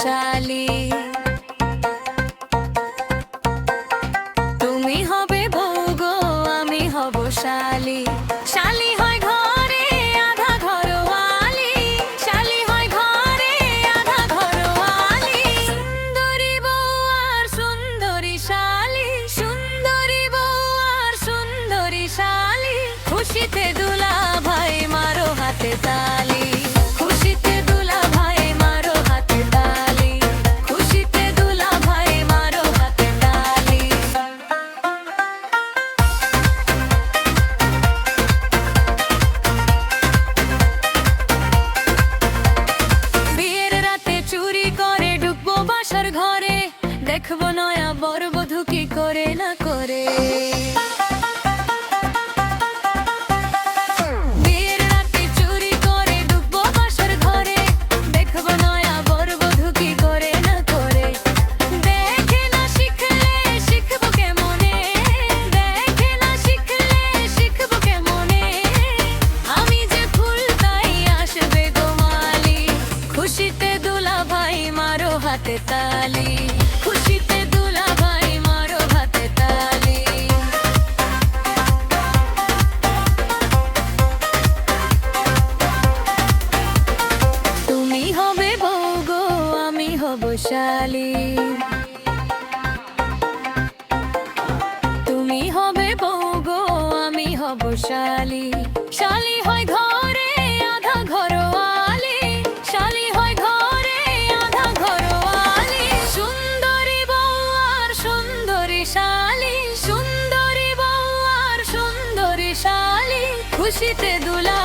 শালী। তুমি হবে বউ গো, আমি হব শালী। শালী হয় ঘরে আধা ঘরওয়ালি, শালী হয় ঘরে আধা ঘরওয়ালি। সুন্দরী বউ আর সুন্দরী শালী, সুন্দরী বউ আর সুন্দরী শালী। খুশিতে দুলা ভাই মারো হাতে তালি, খুশিতে দুলা ভাই মারো হাতে তালি, খুশিতে দুলা ভাই মারো হাতে তালি। বিয়ের রাতে চুরি করে ঢুকবো বাসার ঘরে, দেখবো নয়া বরবধূ কি করে না করে। বিয়ের রাতে চুরি করে ঢুকবো বাসার ঘরে, দেখবো নয়া বরবধূ কি করে না করে। দেখে না শিখলে শিখবো কেমনে, দেখে না শিখলে শিখবো কেমনে। আমি যে ফুল তাই আসবে গো মালি, খুশিতে দুলা ভাই মারো হাতে তালি, খুশিতে দুলা ভাই মারো হাতে তালি। তুমি হবে বউ গো, আমি হব শালী। তুমি হবে বউ গো, আমি হব শালী। শালী হয় ঘরে আধা ঘরওয়ালি, শালী হয় ঘরে আধা ঘরওয়ালি। সুন্দরী বউ আর সুন্দরী শালী, সুন্দরী বউ আর সুন্দরী শালী। খুশিতে দুলা